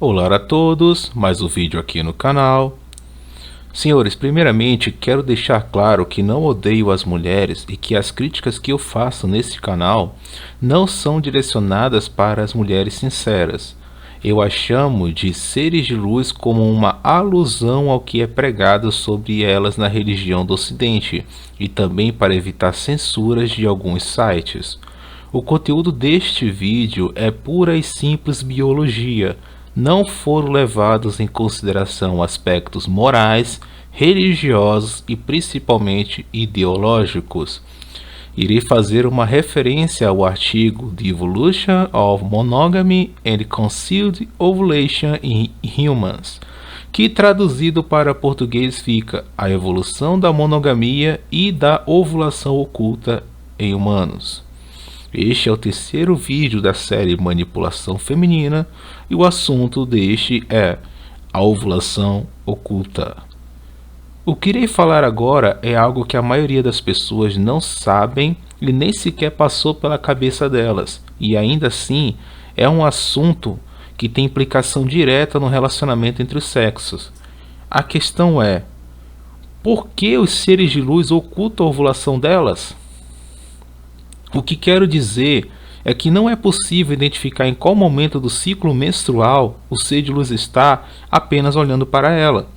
Olá a todos, mais um vídeo aqui no canal. Senhores, primeiramente quero deixar claro que não odeio as mulheres e que as críticas que eu faço nesse canal não são direcionadas para as mulheres sinceras. Eu as chamo de seres de luz como uma alusão ao que é pregado sobre elas na religião do Ocidente e também para evitar censuras de alguns sites. O conteúdo deste vídeo é pura e simples biologia. Não foram levados em consideração aspectos morais, religiosos e principalmente ideológicos. Irei fazer uma referência ao artigo The Evolution of Monogamy and Concealed Ovulation in Humans, que traduzido para português fica A Evolução da Monogamia e da Ovulação Oculta em Humanos. Este é o terceiro vídeo da série Manipulação Feminina e o assunto deste é a ovulação oculta. O que irei falar agora é algo que a maioria das pessoas não sabem e nem sequer passou pela cabeça delas, e ainda assim é um assunto que tem implicação direta no relacionamento entre os sexos. A questão é: por que os seres de luz ocultam a ovulação delas? O que quero dizer é que não é possível identificar em qual momento do ciclo menstrual o ser de luz está apenas olhando para ela.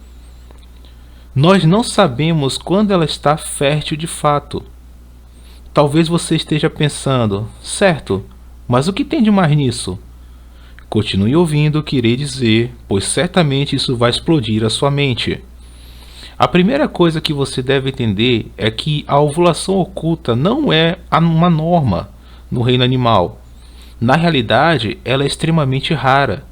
Nós não sabemos quando ela está fértil de fato. Talvez você esteja pensando, certo, mas o que tem de mais nisso? Continue ouvindo o que irei dizer, pois certamente isso vai explodir a sua mente. A primeira coisa que você deve entender é que a ovulação oculta não é uma norma no reino animal. Na realidade, ela é extremamente rara.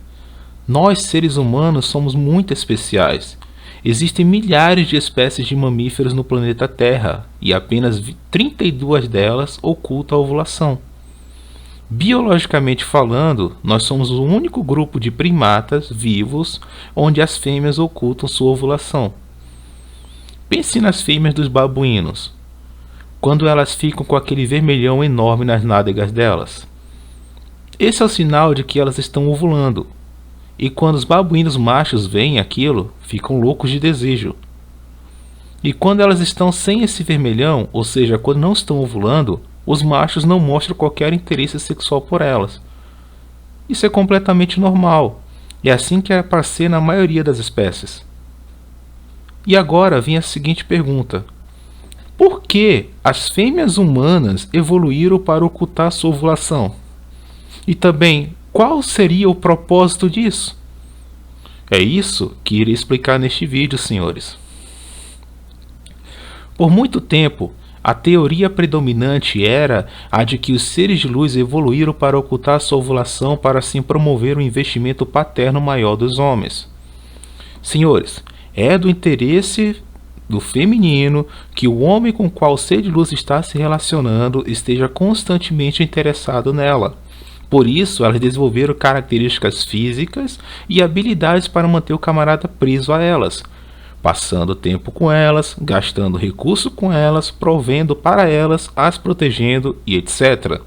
Nós, seres humanos, somos muito especiais. Existem milhares de espécies de mamíferos no planeta Terra e apenas 32 delas ocultam a ovulação. Biologicamente falando, nós somos o único grupo de primatas vivos onde as fêmeas ocultam sua ovulação. Pense nas fêmeas dos babuínos, quando elas ficam com aquele vermelhão enorme nas nádegas delas. Esse é o sinal de que elas estão ovulando, e quando os babuínos machos veem aquilo, ficam loucos de desejo. E quando elas estão sem esse vermelhão, ou seja, quando não estão ovulando, os machos não mostram qualquer interesse sexual por elas. Isso é completamente normal, e é assim que é para ser na maioria das espécies. E agora vem a seguinte pergunta: por que as fêmeas humanas evoluíram para ocultar sua ovulação? E também, qual seria o propósito disso? É isso que irei explicar neste vídeo, senhores. Por muito tempo, a teoria predominante era a de que os seres de luz evoluíram para ocultar sua ovulação para assim promover um investimento paterno maior dos homens. Senhores, é do interesse do feminino que o homem com o qual o ser de luz está se relacionando esteja constantemente interessado nela. Por isso, elas desenvolveram características físicas e habilidades para manter o camarada preso a elas, passando tempo com elas, gastando recursos com elas, provendo para elas, as protegendo e etc.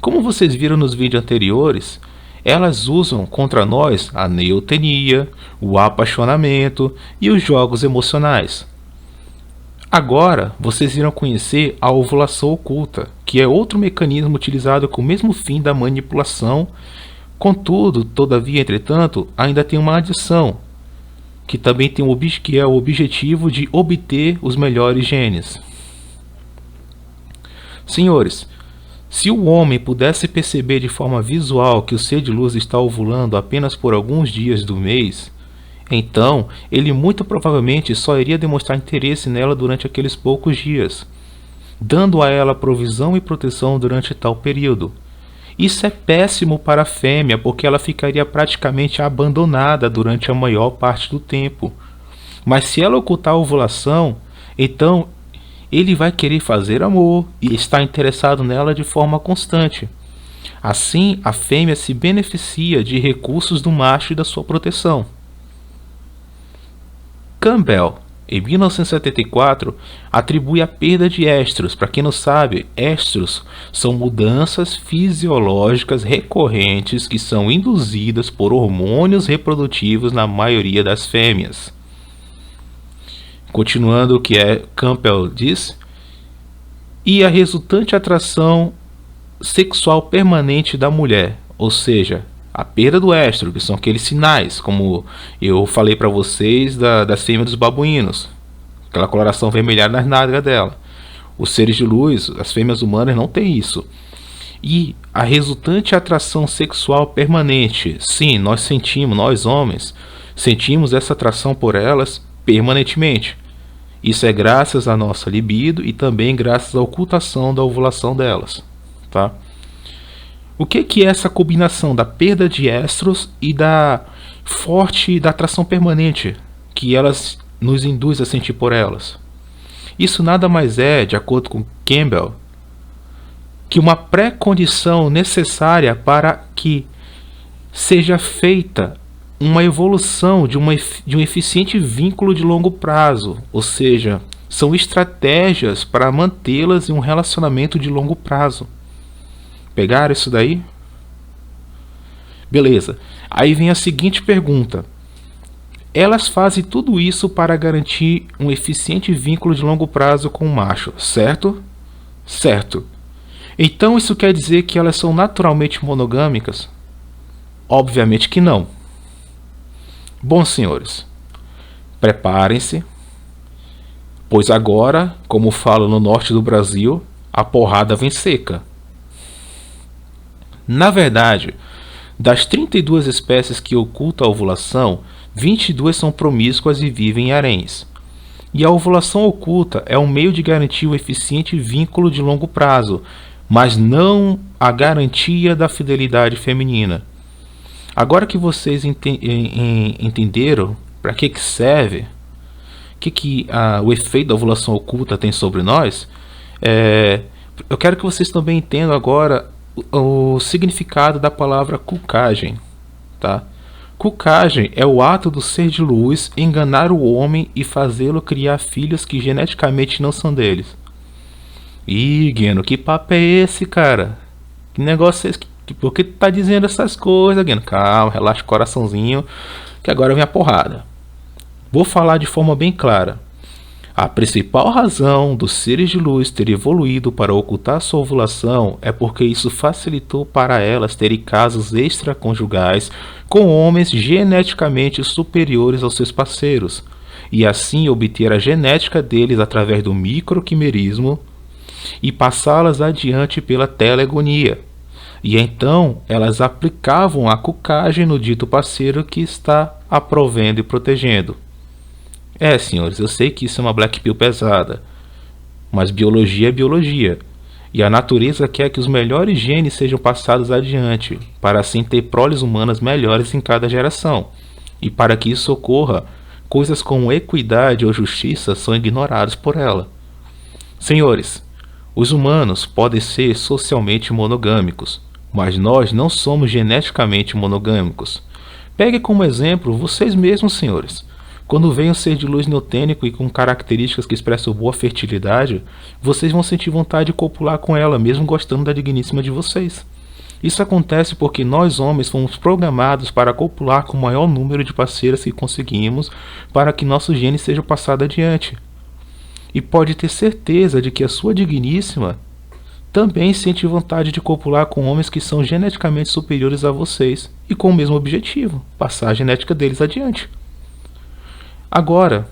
Como vocês viram nos vídeos anteriores, elas usam contra nós a neotenia, o apaixonamento e os jogos emocionais. Agora, vocês irão conhecer a ovulação oculta, que é outro mecanismo utilizado com o mesmo fim da manipulação. Contudo, todavia, entretanto, ainda tem uma adição, que também tem que é o objetivo de obter os melhores genes. Senhores, se o homem pudesse perceber de forma visual que o ser de luz está ovulando apenas por alguns dias do mês, então ele muito provavelmente só iria demonstrar interesse nela durante aqueles poucos dias, dando a ela provisão e proteção durante tal período. Isso é péssimo para a fêmea, porque ela ficaria praticamente abandonada durante a maior parte do tempo. Mas se ela ocultar a ovulação, então ele vai querer fazer amor e está interessado nela de forma constante. Assim, a fêmea se beneficia de recursos do macho e da sua proteção. Campbell, em 1974, atribui a perda de estros. Para quem não sabe, estros são mudanças fisiológicas recorrentes que são induzidas por hormônios reprodutivos na maioria das fêmeas. Continuando o que Campbell diz, e a resultante atração sexual permanente da mulher, ou seja, a perda do estro, que são aqueles sinais, como eu falei para vocês das fêmeas dos babuínos, aquela coloração vermelhada nas nádegas dela. Os seres de luz, as fêmeas humanas, não têm isso. E a resultante atração sexual permanente, sim, nós homens, sentimos essa atração por elas permanentemente. Isso é graças à nossa libido e também graças à ocultação da ovulação delas, tá? O que é essa combinação da perda de estros e da atração permanente que elas nos induz a sentir por elas? Isso nada mais é, de acordo com Campbell, que uma pré-condição necessária para que seja feita uma evolução de um eficiente vínculo de longo prazo, ou seja, são estratégias para mantê-las em um relacionamento de longo prazo. Pegaram isso daí? Beleza. Aí vem a seguinte pergunta. Elas fazem tudo isso para garantir um eficiente vínculo de longo prazo com o macho, certo? Certo. Então isso quer dizer que elas são naturalmente monogâmicas? Obviamente que não. Bom, senhores, preparem-se, pois agora, como falo no norte do Brasil, a porrada vem seca. Na verdade, das 32 espécies que ocultam a ovulação, 22 são promíscuas e vivem em haréns. E a ovulação oculta é um meio de garantir um eficiente vínculo de longo prazo, mas não a garantia da fidelidade feminina. Agora que vocês entenderam para que serve, o efeito da ovulação oculta tem sobre nós, eu quero que vocês também entendam agora o significado da palavra cucagem, tá? Cucagem é o ato do ser de luz enganar o homem e fazê-lo criar filhos que geneticamente não são deles. Ih, Gueno, que papo é esse, cara? Que negócio é esse? Por que tu tá dizendo essas coisas, Gueno? Calma, relaxa o coraçãozinho, que agora vem a porrada. Vou falar de forma bem clara. A principal razão dos seres de luz terem evoluído para ocultar sua ovulação é porque isso facilitou para elas terem casos extraconjugais com homens geneticamente superiores aos seus parceiros, e assim obter a genética deles através do microquimerismo e passá-las adiante pela telegonia. E então elas aplicavam a cucagem no dito parceiro que está a provendo e protegendo. Senhores, eu sei que isso é uma black pill pesada, mas biologia é biologia, e a natureza quer que os melhores genes sejam passados adiante, para assim ter proles humanas melhores em cada geração. E para que isso ocorra, coisas como equidade ou justiça são ignoradas por ela. Senhores, os humanos podem ser socialmente monogâmicos, mas nós não somos geneticamente monogâmicos. Pegue como exemplo vocês mesmos, senhores. Quando vem um ser de luz neotênico e com características que expressam boa fertilidade, vocês vão sentir vontade de copular com ela, mesmo gostando da digníssima de vocês. Isso acontece porque nós homens fomos programados para copular com o maior número de parceiras que conseguimos para que nosso gene seja passado adiante. E pode ter certeza de que a sua digníssima também sente vontade de copular com homens que são geneticamente superiores a vocês e com o mesmo objetivo, passar a genética deles adiante. Agora,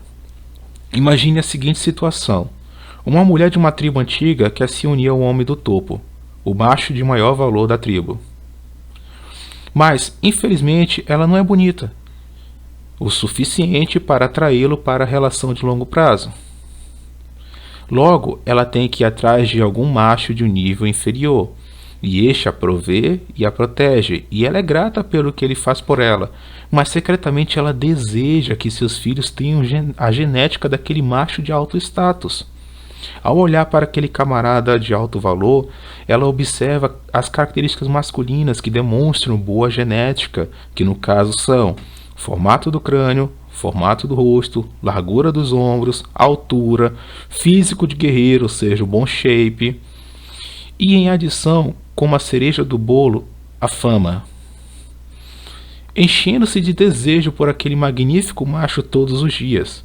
imagine a seguinte situação. Uma mulher de uma tribo antiga quer se unir ao homem do topo, o macho de maior valor da tribo. Mas, infelizmente, ela não é bonita o suficiente para atraí-lo para a relação de longo prazo. Logo, ela tem que ir atrás de algum macho de um nível inferior, e este a provê e a protege, e ela é grata pelo que ele faz por ela, mas secretamente ela deseja que seus filhos tenham a genética daquele macho de alto status. Ao olhar para aquele camarada de alto valor, ela observa as características masculinas que demonstram boa genética, que no caso são formato do crânio, formato do rosto, largura dos ombros, altura, físico de guerreiro, ou seja, o bom shape. E em adição, como a cereja do bolo, a fama. Enchendo-se de desejo por aquele magnífico macho todos os dias.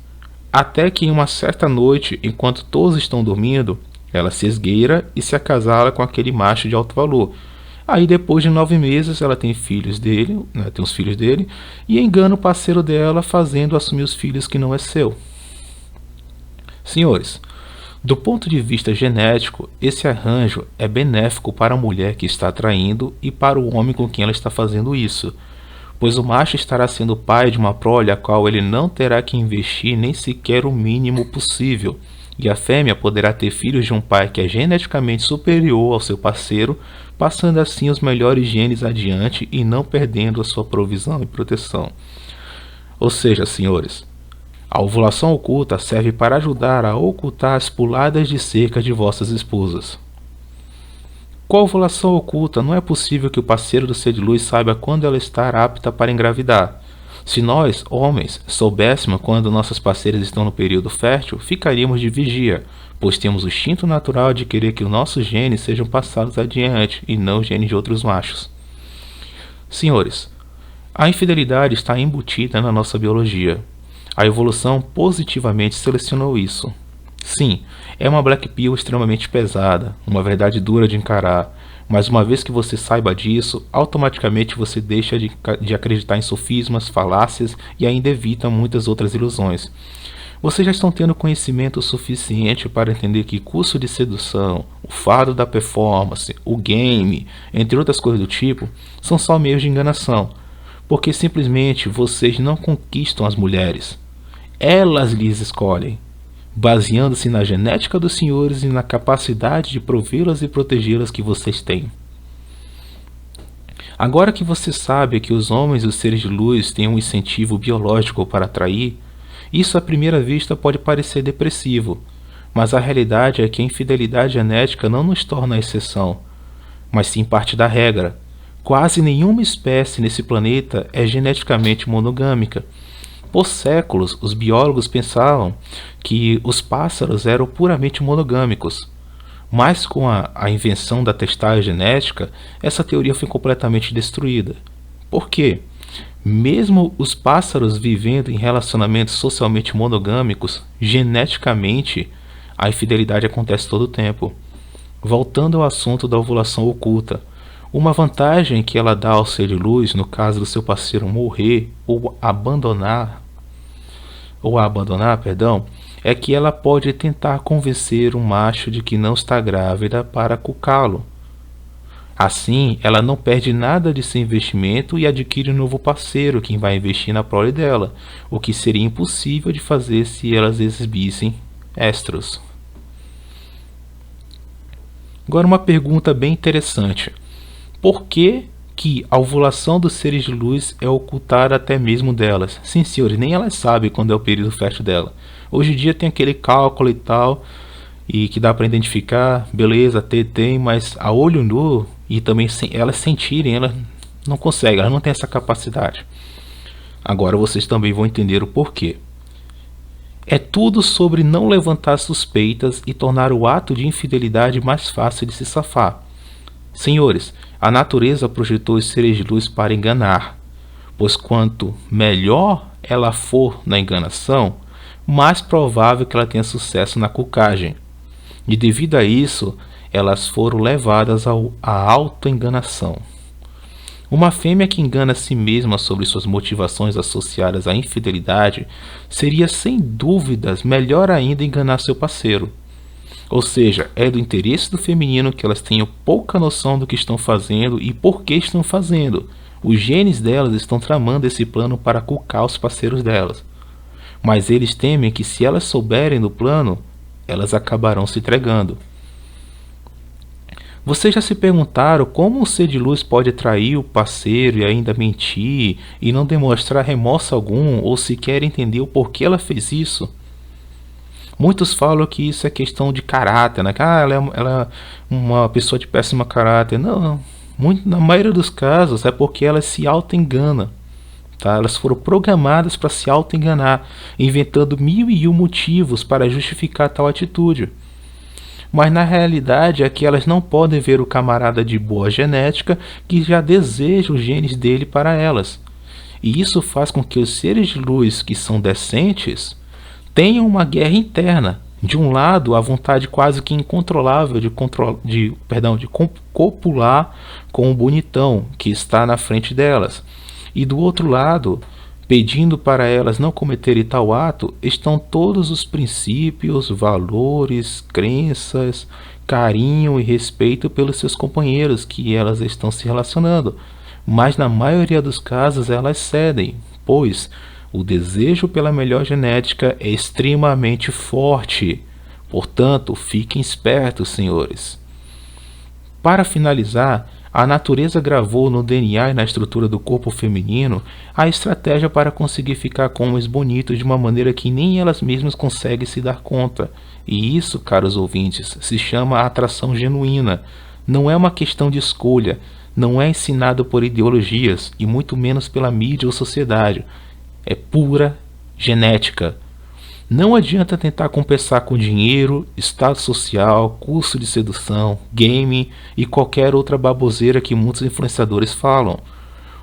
Até que em uma certa noite, enquanto todos estão dormindo, ela se esgueira e se acasala com aquele macho de alto valor. Aí depois de 9 meses ela tem filhos dele, né, tem os filhos dele, e engana o parceiro dela fazendo assumir os filhos que não é seu. Senhores, do ponto de vista genético, esse arranjo é benéfico para a mulher que está traindo e para o homem com quem ela está fazendo isso, pois o macho estará sendo pai de uma prole a qual ele não terá que investir nem sequer o mínimo possível, e a fêmea poderá ter filhos de um pai que é geneticamente superior ao seu parceiro, passando assim os melhores genes adiante e não perdendo a sua provisão e proteção. Ou seja, senhores, a ovulação oculta serve para ajudar a ocultar as puladas de cerca de vossas esposas. Com a ovulação oculta, não é possível que o parceiro do ser de luz saiba quando ela está apta para engravidar. Se nós, homens, soubéssemos quando nossas parceiras estão no período fértil, ficaríamos de vigia, pois temos o instinto natural de querer que os nossos genes sejam passados adiante e não os genes de outros machos. Senhores, a infidelidade está embutida na nossa biologia. A evolução positivamente selecionou isso. Sim, é uma black pill extremamente pesada, uma verdade dura de encarar, mas uma vez que você saiba disso, automaticamente você deixa de acreditar em sofismas, falácias e ainda evita muitas outras ilusões. Vocês já estão tendo conhecimento suficiente para entender que curso de sedução, o fado da performance, o game, entre outras coisas do tipo, são só meios de enganação, porque simplesmente vocês não conquistam as mulheres. Elas lhes escolhem, baseando-se na genética dos senhores e na capacidade de provê-las e protegê-las que vocês têm. Agora que você sabe que os homens e os seres de luz têm um incentivo biológico para atrair, isso à primeira vista pode parecer depressivo, mas a realidade é que a infidelidade genética não nos torna a exceção, mas sim parte da regra. Quase nenhuma espécie nesse planeta é geneticamente monogâmica. Por séculos, os biólogos pensavam que os pássaros eram puramente monogâmicos, mas com a invenção da testagem genética, essa teoria foi completamente destruída. Por quê? Mesmo os pássaros vivendo em relacionamentos socialmente monogâmicos, geneticamente, a infidelidade acontece todo o tempo. Voltando ao assunto da ovulação oculta, uma vantagem que ela dá ao ser de luz, no caso do seu parceiro morrer ou abandonar, é que ela pode tentar convencer um macho de que não está grávida para cucá-lo. Assim, ela não perde nada de seu investimento e adquire um novo parceiro, quem vai investir na prole dela, o que seria impossível de fazer se elas exibissem estros. Agora uma pergunta bem interessante. Por que a ovulação dos seres de luz é ocultada até mesmo delas? Sim, senhores, nem elas sabem quando é o período fértil dela. Hoje em dia tem aquele cálculo e tal, e que dá para identificar, beleza, tem, mas a olho nu, e também elas sentirem, elas não conseguem, elas não têm essa capacidade. Agora vocês também vão entender o porquê. É tudo sobre não levantar suspeitas e tornar o ato de infidelidade mais fácil de se safar. Senhores, a natureza projetou os seres de luz para enganar, pois quanto melhor ela for na enganação, mais provável que ela tenha sucesso na cucagem. E devido a isso, elas foram levadas à autoenganação. Uma fêmea que engana a si mesma sobre suas motivações associadas à infidelidade seria sem dúvidas melhor ainda enganar seu parceiro. Ou seja, é do interesse do feminino que elas tenham pouca noção do que estão fazendo e por que estão fazendo. Os genes delas estão tramando esse plano para cucar os parceiros delas. Mas eles temem que se elas souberem do plano, elas acabarão se entregando. Vocês já se perguntaram como um ser de luz pode trair o parceiro e ainda mentir e não demonstrar remorso algum ou sequer entender o porquê ela fez isso? Muitos falam que isso é questão de caráter, né? Ela é uma pessoa de péssimo caráter. Não, na maioria dos casos é porque ela se auto-engana. tá? Elas foram programadas para se auto-enganar, inventando mil e um motivos para justificar tal atitude. Mas na realidade é que elas não podem ver o camarada de boa genética que já deseja os genes dele para elas. E isso faz com que os seres de luz que são decentes tenham uma guerra interna. De um lado, a vontade quase que incontrolável de copular com o bonitão que está na frente delas. E do outro lado, pedindo para elas não cometerem tal ato, estão todos os princípios, valores, crenças, carinho e respeito pelos seus companheiros que elas estão se relacionando. Mas na maioria dos casos elas cedem, pois o desejo pela melhor genética é extremamente forte. Portanto, fiquem espertos, senhores. Para finalizar, a natureza gravou no DNA e na estrutura do corpo feminino a estratégia para conseguir ficar com homens bonitos de uma maneira que nem elas mesmas conseguem se dar conta. E isso, caros ouvintes, se chama atração genuína. Não é uma questão de escolha, não é ensinado por ideologias e muito menos pela mídia ou sociedade. É pura genética. Não adianta tentar compensar com dinheiro, status social, curso de sedução, game e qualquer outra baboseira que muitos influenciadores falam.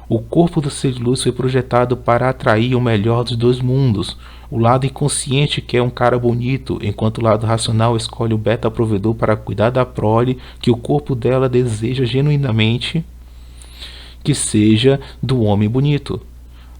O corpo do ser de luz foi projetado para atrair o melhor dos dois mundos. O lado inconsciente quer um cara bonito, enquanto o lado racional escolhe o beta provedor para cuidar da prole que o corpo dela deseja genuinamente que seja do homem bonito.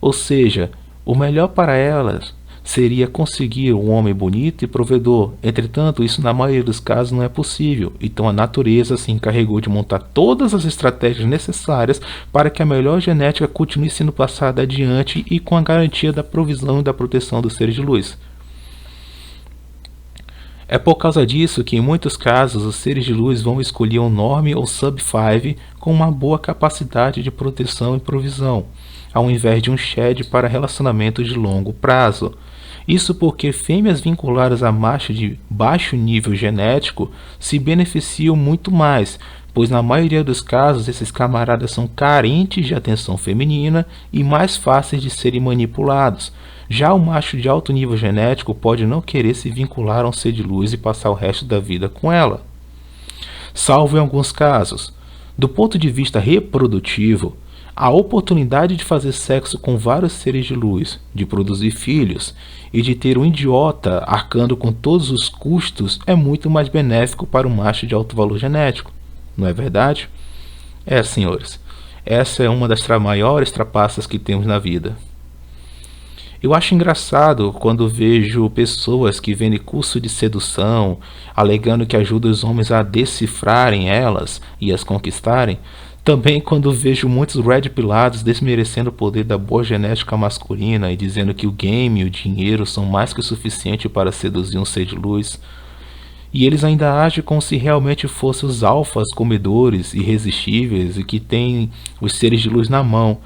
Ou seja, o melhor para elas seria conseguir um homem bonito e provedor. Entretanto, isso na maioria dos casos não é possível. Então a natureza se encarregou de montar todas as estratégias necessárias para que a melhor genética continue sendo passada adiante e com a garantia da provisão e da proteção dos seres de luz. É por causa disso que em muitos casos os seres de luz vão escolher um Norm ou Sub-5 com uma boa capacidade de proteção e provisão, ao invés de um Shed para relacionamentos de longo prazo. Isso porque fêmeas vinculadas a machos de baixo nível genético se beneficiam muito mais, pois na maioria dos casos esses camaradas são carentes de atenção feminina e mais fáceis de serem manipulados. Já o macho de alto nível genético pode não querer se vincular a um ser de luz e passar o resto da vida com ela, salvo em alguns casos. Do ponto de vista reprodutivo, a oportunidade de fazer sexo com vários seres de luz, de produzir filhos e de ter um idiota arcando com todos os custos é muito mais benéfico para um macho de alto valor genético, não é verdade? Senhores, essa é uma das maiores trapaças que temos na vida. Eu acho engraçado quando vejo pessoas que vendem curso de sedução, alegando que ajuda os homens a decifrarem elas e as conquistarem. Também quando vejo muitos red pilados desmerecendo o poder da boa genética masculina e dizendo que o game e o dinheiro são mais que o suficiente para seduzir um ser de luz. E eles ainda agem como se realmente fossem os alfas comedores irresistíveis e que têm os seres de luz na mão.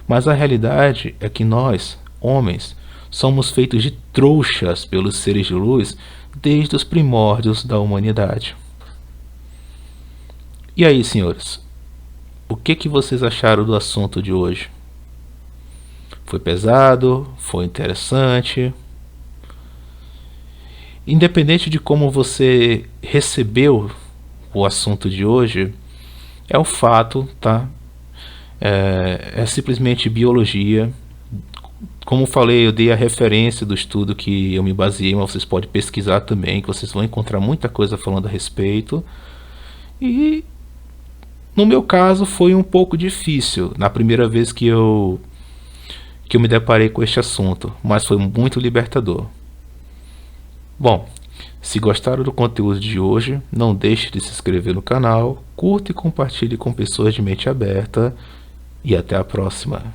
Mas a realidade é que nós, homens, somos feitos de trouxas pelos seres de luz desde os primórdios da humanidade. E aí, senhores, o que vocês acharam do assunto de hoje? Foi pesado? Foi interessante? Independente de como você recebeu o assunto de hoje, é o fato, tá? É simplesmente biologia. Como falei, eu dei a referência do estudo que eu me baseei, mas vocês podem pesquisar também, que vocês vão encontrar muita coisa falando a respeito. E no meu caso foi um pouco difícil, na primeira vez que eu me deparei com este assunto, mas foi muito libertador. Bom, se gostaram do conteúdo de hoje, não deixe de se inscrever no canal, curta e compartilhe com pessoas de mente aberta, e até a próxima.